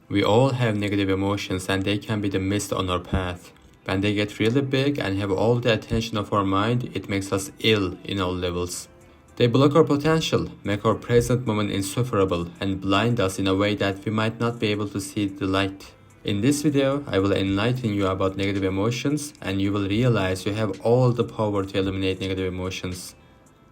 We all have negative emotions and they can be the mist on our path. When they get really big and have all the attention of our mind, it makes us ill in all levels. They block our potential, make our present moment insufferable, and blind us in a way that we might not be able to see the light. In this video, I will enlighten you about negative emotions and you will realize you have all the power to eliminate negative emotions.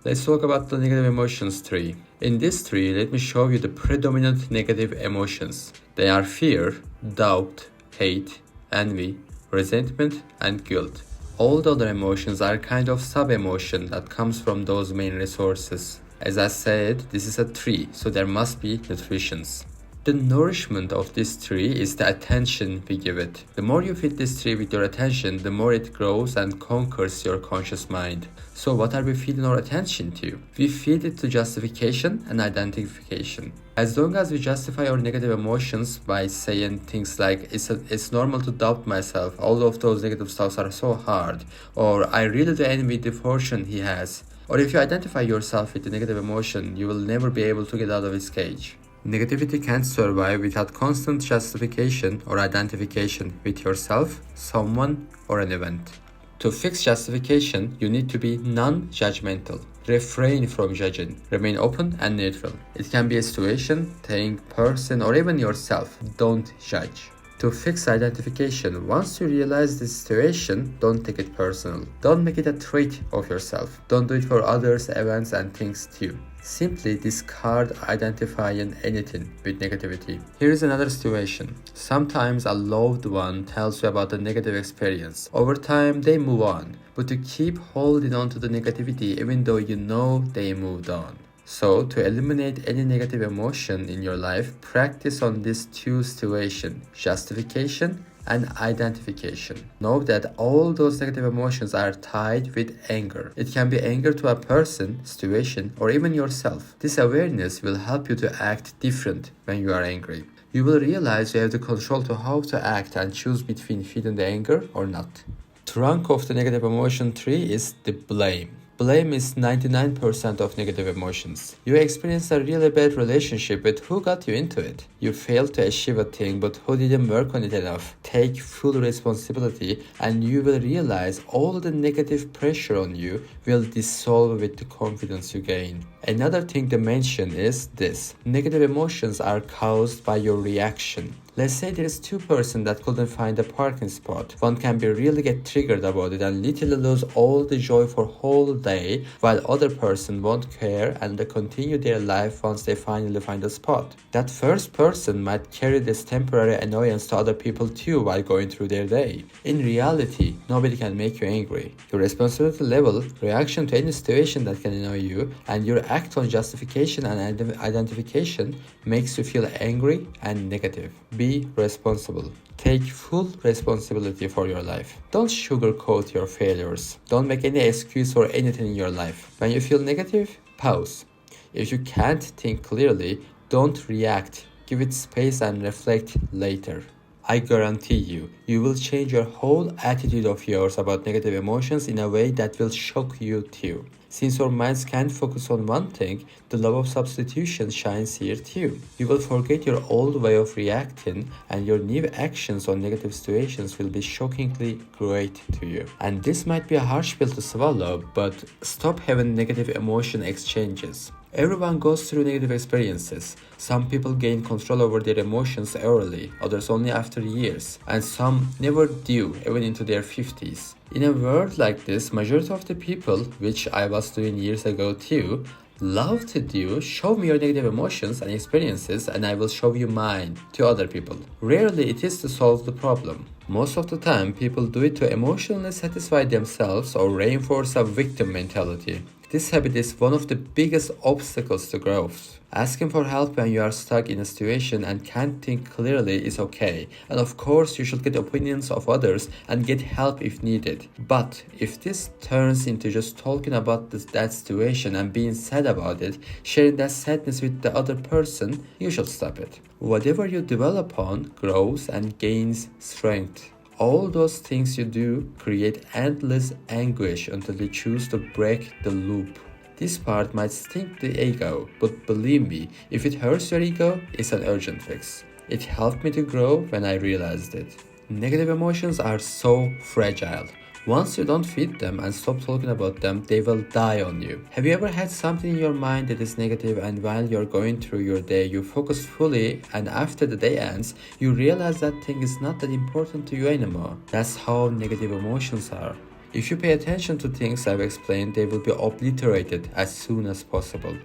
Let's talk about the negative emotions tree. In this tree, let me show you the predominant negative emotions. They are fear, doubt, hate, envy, resentment, and guilt. All the other emotions are kind of sub-emotion that comes from those main resources. As I said, this is a tree, so there must be nutritions. The nourishment of this tree is the attention we give it. The more you feed this tree with your attention, the more it grows and conquers your conscious mind. So what are we feeding our attention to? We feed it to justification and identification. As long as we justify our negative emotions by saying things like, it's normal to doubt myself, all of those negative stuffs are so hard, or I really do envy the fortune he has. Or if you identify yourself with the negative emotion, you will never be able to get out of its cage. Negativity can't survive without constant justification or identification with yourself, someone, or an event. To fix justification, you need to be non-judgmental. Refrain from judging. Remain open and neutral. It can be a situation, thing, person, or even yourself. Don't judge. To fix identification, once you realize the situation, don't take it personal. Don't make it a trait of yourself. Don't do it for others, events, and things too. Simply discard identifying anything with negativity. Here is another situation. Sometimes a loved one tells you about a negative experience. Over time, they move on. But you keep holding on to the negativity even though you know they moved on. So, to eliminate any negative emotion in your life, practice on these two situations, justification and identification. Know that all those negative emotions are tied with anger. It can be anger to a person, situation, or even yourself. This awareness will help you to act different when you are angry. You will realize you have the control to how to act and choose between feeding the anger or not. Trunk of the negative emotion tree is the blame. Blame is 99% of negative emotions. You experienced a really bad relationship, but who got you into it? You failed to achieve a thing, but who didn't work on it enough? Take full responsibility and you will realize all the negative pressure on you will dissolve with the confidence you gain. Another thing to mention is this. Negative emotions are caused by your reaction. Let's say there is two persons that couldn't find a parking spot. One can be really get triggered about it and literally lose all the joy for whole day, while other person won't care and they continue their life once they finally find a spot. That first person might carry this temporary annoyance to other people too while going through their day. In reality, nobody can make you angry. Your responsibility level, reaction to any situation that can annoy you, and your act on justification and identification makes you feel angry and negative. Be responsible. Take full responsibility for your life. Don't sugarcoat your failures. Don't make any excuse for anything in your life. When you feel negative, pause. If you can't think clearly, don't react. Give it space and reflect later. I guarantee you, you will change your whole attitude of yours about negative emotions in a way that will shock you too. Since your minds can't focus on one thing, the law of substitution shines here too. You will forget your old way of reacting and your new actions on negative situations will be shockingly great to you. And this might be a harsh pill to swallow, but stop having negative emotion exchanges. Everyone goes through negative experiences. Some people gain control over their emotions early, others only after years, and some never do, even into their 50s. In a world like this, majority of the people, which I was doing years ago too, love to do show me your negative emotions and experiences and I will show you mine to other people. Rarely it is to solve the problem. Most of the time, people do it to emotionally satisfy themselves or reinforce a victim mentality. This habit is one of the biggest obstacles to growth. Asking for help when you are stuck in a situation and can't think clearly is okay. And of course, you should get opinions of others and get help if needed. But if this turns into just talking about that situation and being sad about it, sharing that sadness with the other person, you should stop it. Whatever you dwell upon grows and gains strength. All those things you do create endless anguish until you choose to break the loop. This part might sting the ego, but believe me, if it hurts your ego, it's an urgent fix. It helped me to grow when I realized it. Negative emotions are so fragile. Once you don't feed them and stop talking about them, they will die on you. Have you ever had something in your mind that is negative, and while you're going through your day, you focus fully, and after the day ends, you realize that thing is not that important to you anymore? That's how negative emotions are. If you pay attention to things I've explained, they will be obliterated as soon as possible.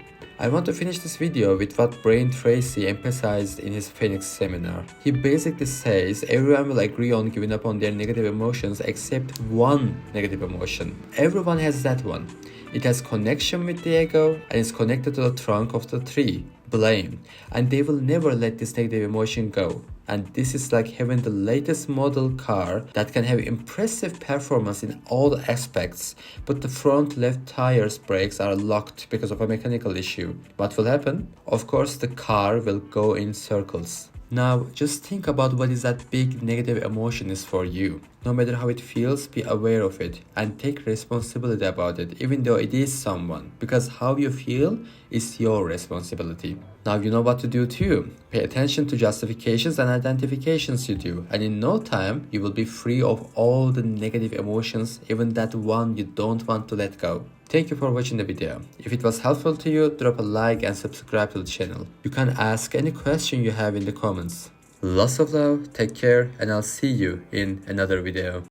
I want to finish this video with what Brian Tracy emphasized in his Phoenix seminar. He basically says everyone will agree on giving up on their negative emotions except one negative emotion. Everyone has that one. It has connection with the ego and is connected to the trunk of the tree, blame. And they will never let this negative emotion go. And this is like having the latest model car that can have impressive performance in all aspects, but the front left tire's brakes are locked because of a mechanical issue. What will happen? Of course, the car will go in circles. Now, just think about what is that big negative emotion is for you. No matter how it feels, be aware of it and take responsibility about it, even though it is someone, because how you feel is your responsibility. Now you know what to do too. Pay attention to justifications and identifications you do, and in no time you will be free of all the negative emotions, even that one you don't want to let go. Thank you for watching the video. If it was helpful to you, drop a like and subscribe to the channel. You can ask any question you have in the comments. Lots of love, take care, and I'll see you in another video.